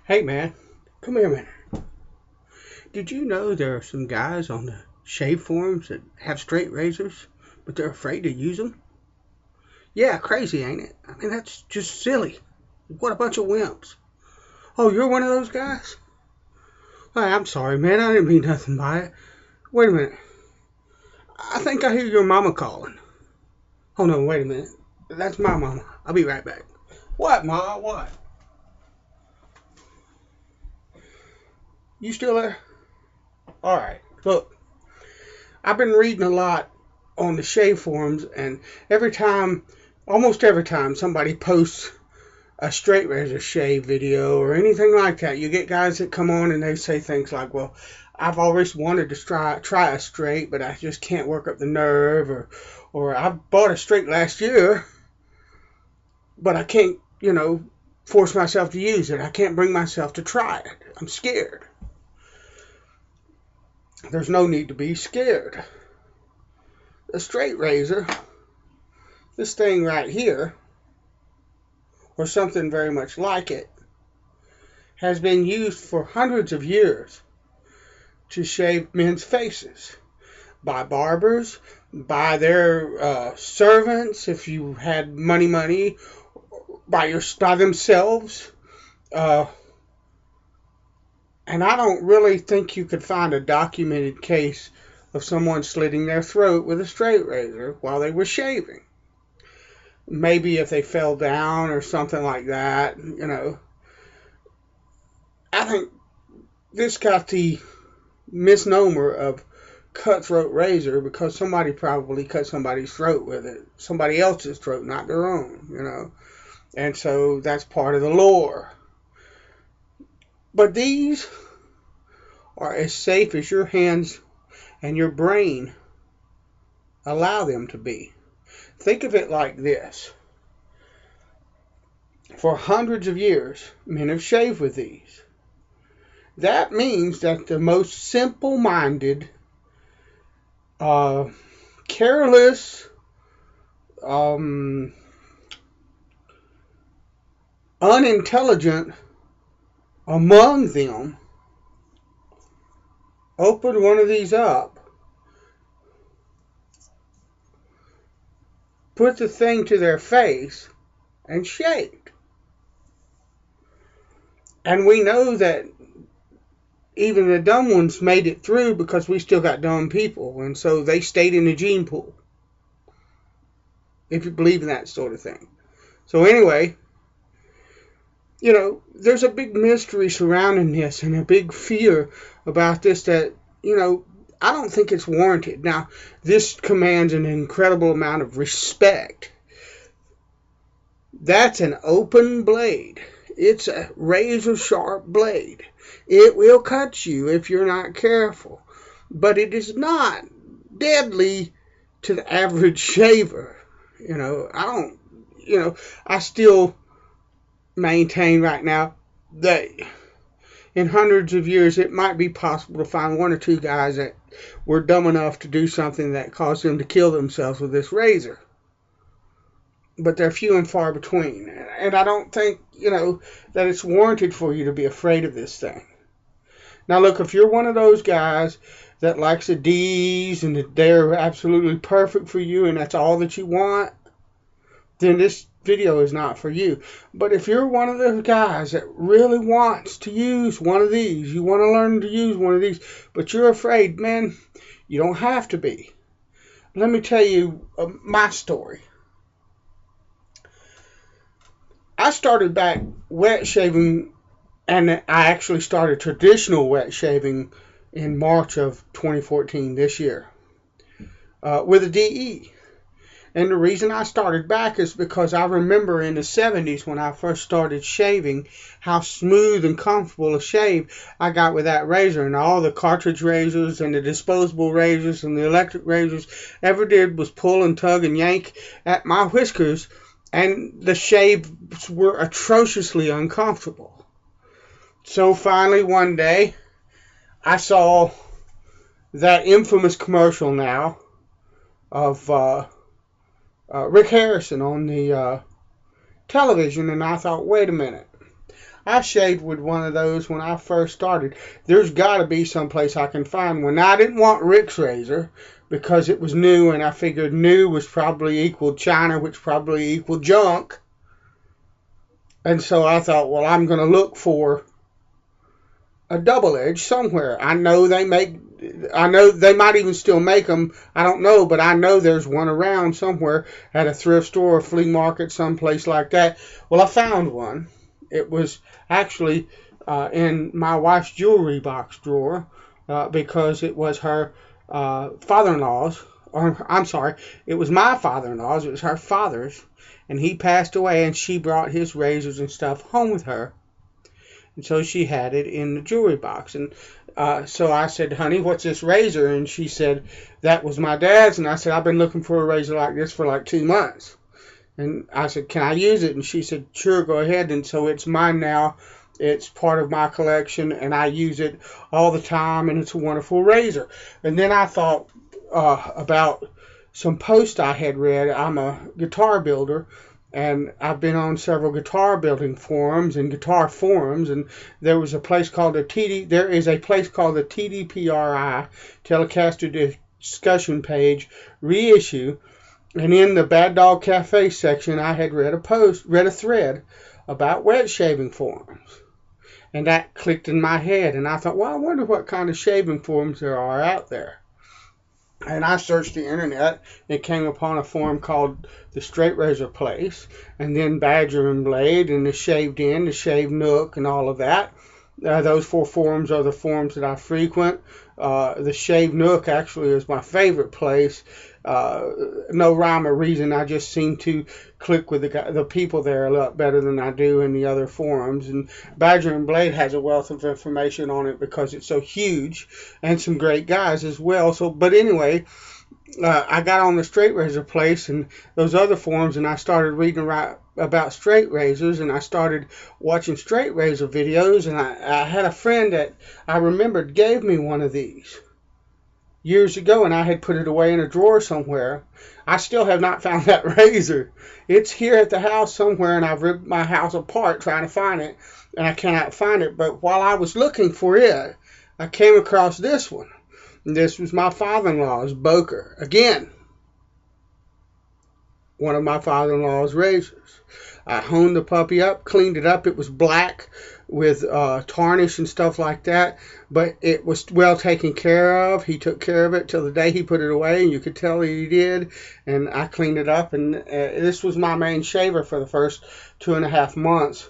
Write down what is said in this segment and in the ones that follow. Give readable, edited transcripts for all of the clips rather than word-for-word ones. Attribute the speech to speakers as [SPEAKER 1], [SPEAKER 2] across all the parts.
[SPEAKER 1] Hey man, come here a minute. Did you know there are some guys on the shave forums that have straight razors, but they're afraid to use them? Yeah, crazy, ain't it? I mean, that's just silly. What a bunch of wimps. Oh, you're one of those guys? Hey, I'm sorry, man. I didn't mean nothing by it. Wait a minute. I think I hear your mama calling. Oh, no, wait a minute. That's my mama. I'll be right back. What, Ma? What? You still there? All right. Look, I've been reading a lot on the shave forums, and almost every time somebody posts a straight razor shave video or anything like that, you get guys that come on and they say things like, well, I've always wanted to try a straight, but I just can't work up the nerve, or I bought a straight last year, but I can't, force myself to use it. I can't bring myself to try it. I'm scared. There's no need to be scared. A straight razor, this thing right here, or something very much like it, has been used for hundreds of years to shave men's faces by barbers, by their servants, if you had money, by themselves. And I don't really think you could find a documented case of someone slitting their throat with a straight razor while they were shaving. Maybe if they fell down or something like that, I think this got the misnomer of cutthroat razor because somebody probably cut somebody's throat with it. Somebody else's throat, not their own, And so that's part of the lore. But these are as safe as your hands and your brain allow them to be. Think of it like this. For hundreds of years, men have shaved with these. That means that the most simple-minded, careless, unintelligent among them opened one of these up, put the thing to their face, and shaved. And we know that even the dumb ones made it through because we still got dumb people, and so they stayed in the gene pool, if you believe in that sort of thing. So anyway, there's a big mystery surrounding this and a big fear about this that, I don't think it's warranted. Now, this commands an incredible amount of respect. That's an open blade. It's a razor-sharp blade. It will cut you if you're not careful. But it is not deadly to the average shaver. I still maintain right now that in hundreds of years it might be possible to find one or two guys that were dumb enough to do something that caused them to kill themselves with this razor. But they're few and far between. And I don't think, that it's warranted for you to be afraid of this thing. Now look, if you're one of those guys that likes the D's and that they're absolutely perfect for you and that's all that you want, then this video is not for you. But if you're one of those guys that really wants to use one of these, you want to learn to use one of these, but you're afraid, man, you don't have to be. Let me tell you my story. I started back wet shaving, and I actually started traditional wet shaving in March of 2014, this year, with a DE. And the reason I started back is because I remember in the 70s when I first started shaving how smooth and comfortable a shave I got with that razor. And all the cartridge razors and the disposable razors and the electric razors ever did was pull and tug and yank at my whiskers. And the shaves were atrociously uncomfortable. So finally one day I saw that infamous commercial now of Rick Harrison on the television, and I thought, wait a minute, I shaved with one of those when I first started. There's got to be someplace I can find one. Now, I didn't want Rick's razor because it was new, and I figured new was probably equal China, which probably equal junk. And so I thought, well, I'm going to look for a double edge somewhere. I know they might even still make them. I don't know, but I know there's one around somewhere at a thrift store or flea market, someplace like that. Well, I found one. It was actually in my wife's jewelry box drawer because it was her father-in-law's. Or I'm sorry, it was my father-in-law's. It was her father's, and he passed away, and she brought his razors and stuff home with her. And so she had it in the jewelry box. And so I said, honey, what's this razor? And she said, that was my dad's. And I said, I've been looking for a razor like this for like 2 months. And I said, can I use it? And she said, sure, go ahead. And so it's mine now. It's part of my collection, and I use it all the time, and it's a wonderful razor. And then I thought about some posts I had read. I'm a guitar builder, and I've been on several guitar building forums and guitar forums, and there is a place called the TDPRI, Telecaster Discussion Page reissue, and in the Bad Dog Cafe section, I had read a thread about wet shaving forums, and that clicked in my head, and I thought, well, I wonder what kind of shaving forums there are out there. And I searched the internet and came upon a forum called the Straight Razor Place, and then Badger and Blade, and the Shaved In, the Shaved Nook, and all of that. Those 4 forums are the forums that I frequent. The Shaved Nook actually is my favorite place. No rhyme or reason. I just seem to click with the people there a lot better than I do in the other forums. And Badger and Blade has a wealth of information on it because it's so huge, and some great guys as well. So, but anyway, I got on the Straight Razor Place and those other forums, and I started reading about straight razors, and I started watching straight razor videos, and I had a friend that I remembered gave me one of these years ago, and I had put it away in a drawer somewhere. I still have not found that razor. It's here at the house somewhere, and I've ripped my house apart trying to find it, and I cannot find it. But while I was looking for it, I came across this one. And this was my father-in-law's Boker. Again, one of my father-in-law's razors. I honed the puppy up, cleaned it up. It was black with tarnish and stuff like that, but it was well taken care of. He took care of it till the day he put it away, and you could tell he did. And I cleaned it up, and this was my main shaver for the first 2.5 months.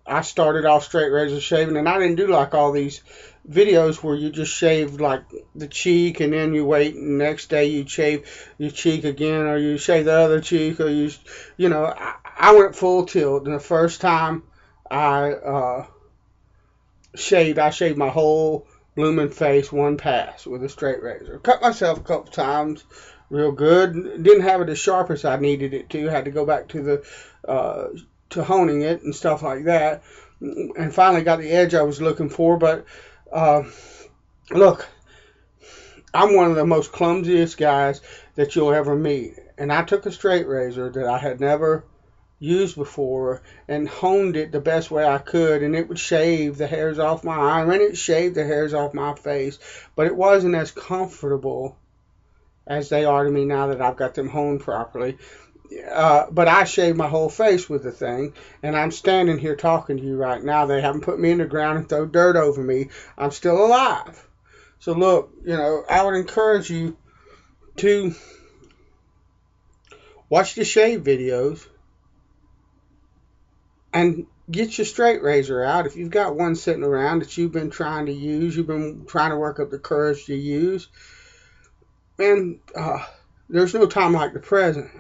[SPEAKER 1] I started off straight razor shaving, and I didn't do like all these videos where you just shave like the cheek and then you wait, and the next day you shave your cheek again, or you shave the other cheek, or you know, I went full tilt. And the first time I shaved my whole blooming face one pass with a straight razor. Cut myself a couple times real good. Didn't have it as sharp as I needed it to. Had to go back to the to honing it and stuff like that, and finally got the edge I was looking for. But look, I'm one of the most clumsiest guys that you'll ever meet, and I took a straight razor that I had never used before and honed it the best way I could, and it would shave the hairs off my arm, and it shaved the hairs off my face, but it wasn't as comfortable as they are to me now that I've got them honed properly. But I shaved my whole face with the thing, and I'm standing here talking to you right now. They haven't put me in the ground and throw dirt over me. I'm still alive. So look, you know, I would encourage you to watch the shave videos and get your straight razor out. If you've got one sitting around that you've been trying to use, you've been trying to work up the courage to use, and there's no time like the present.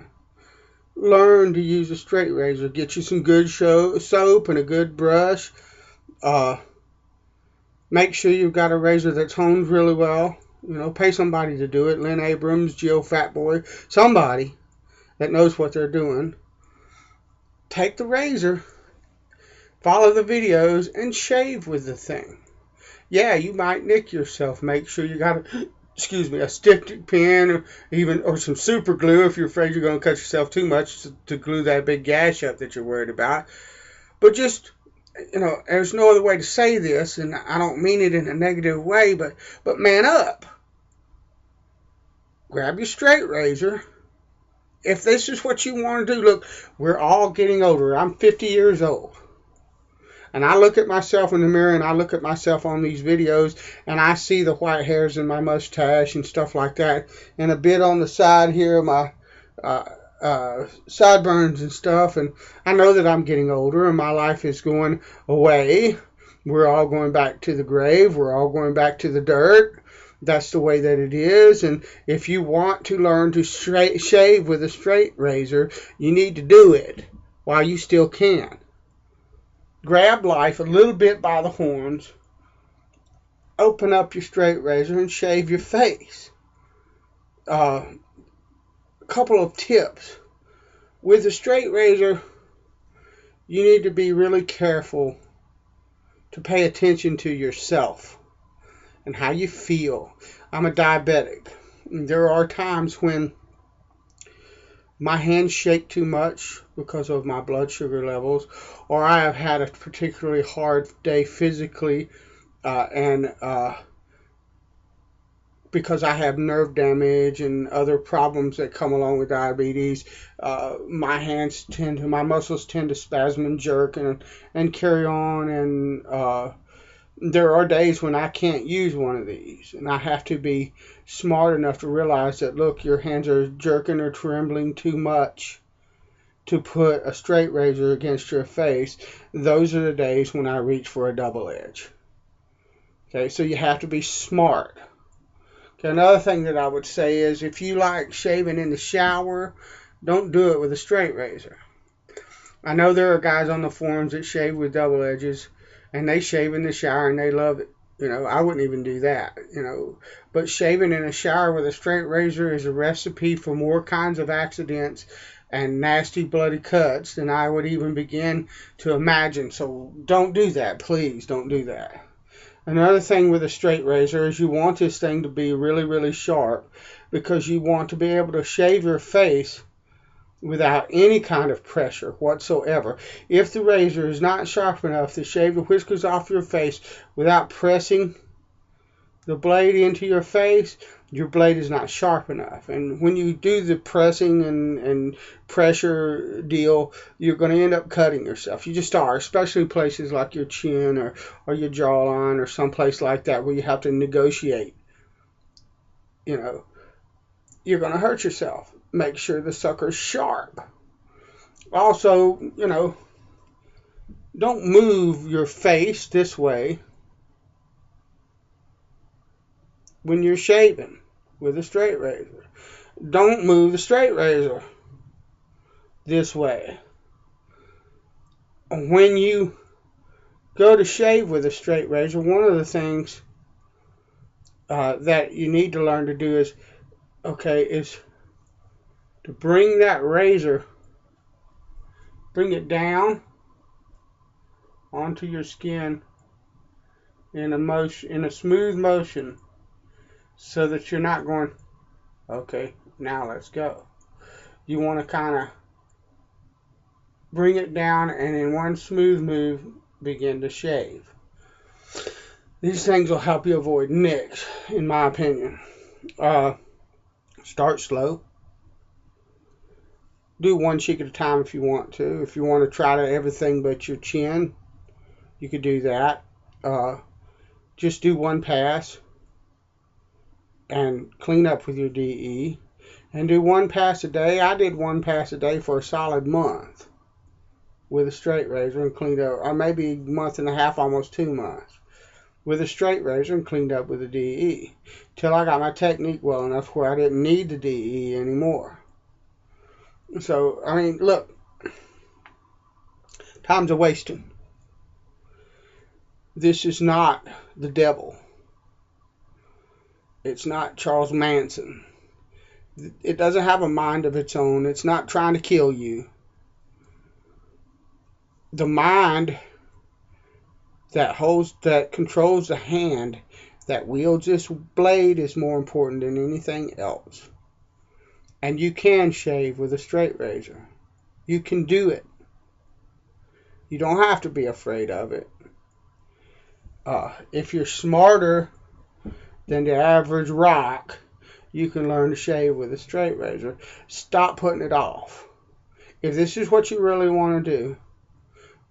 [SPEAKER 1] Learn to use a straight razor. Get you some good soap and a good brush. Make sure you've got a razor that's honed really well. You know, pay somebody to do it. Lynn Abrams, Jill Fatboy, somebody that knows what they're doing. Take the razor, follow the videos, and shave with the thing. Yeah, you might nick yourself. Make sure you got a stick pin, or some super glue if you're afraid you're going to cut yourself too much to glue that big gash up that you're worried about. But just there's no other way to say this, and I don't mean it in a negative way, but man up. Grab your straight razor. If this is what you want to do, look, we're all getting older. I'm 50 years old. And I look at myself in the mirror, and I look at myself on these videos, and I see the white hairs in my mustache and stuff like that, and a bit on the side here, my sideburns and stuff, and I know that I'm getting older, and my life is going away. We're all going back to the grave. We're all going back to the dirt. That's the way that it is. And if you want to learn to shave with a straight razor, you need to do it while you still can. Grab life a little bit by the horns. Open up your straight razor and shave your face. A couple of tips. With a straight razor, you need to be really careful to pay attention to yourself and how you feel. I'm a diabetic. There are times when my hands shake too much because of my blood sugar levels, or I have had a particularly hard day physically, and because I have nerve damage and other problems that come along with diabetes, my muscles tend to spasm and jerk and carry on, and there are days when I can't use one of these, and I have to be smart enough to realize that, look, your hands are jerking or trembling too much to put a straight razor against your face. Those are the days when I reach for a double edge. Okay, so you have to be smart. Okay, another thing that I would say is, if you like shaving in the shower, don't do it with a straight razor. I know there are guys on the forums that shave with double edges, and they shave in the shower and they love it. I wouldn't even do that, But shaving in a shower with a straight razor is a recipe for more kinds of accidents and nasty bloody cuts than I would even begin to imagine. So don't do that. Please don't do that. Another thing with a straight razor is you want this thing to be really, really sharp, because you want to be able to shave your face without any kind of pressure whatsoever. If the razor is not sharp enough to shave the whiskers off your face without pressing the blade into your face, your blade is not sharp enough. And when you do the pressing and pressure deal, you're going to end up cutting yourself. You just are, especially places like your chin or your jawline or someplace like that where you have to negotiate. You're going to hurt yourself. Make sure the sucker's sharp. Also, don't move your face this way when you're shaving with a straight razor. Don't move the straight razor this way. When you go to shave with a straight razor, one of the things that you need to learn to do is to bring that razor, bring it down onto your skin in a smooth motion, so that you're not going, okay, now let's go. You want to kind of bring it down and in one smooth move begin to shave. These things will help you avoid nicks, in my opinion. Start slow. Do one cheek at a time if you want to. If you want to try to everything but your chin, you could do that. Just do one pass and clean up with your DE. And do one pass a day. I did one pass a day for a solid month with a straight razor and cleaned up, or maybe a month and a half, almost 2 months, with a straight razor and cleaned up with a DE, till I got my technique well enough where I didn't need the DE anymore. So, look, time's a wasting. This is not the devil. It's not Charles Manson. It doesn't have a mind of its own. It's not trying to kill you. The mind that controls the hand that wields this blade is more important than anything else. And you can shave with a straight razor. You can do it. You don't have to be afraid of it. If you're smarter than the average rock, you can learn to shave with a straight razor. Stop putting it off. If this is what you really want to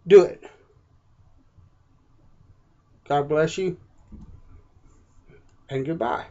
[SPEAKER 1] do it. God bless you, and goodbye.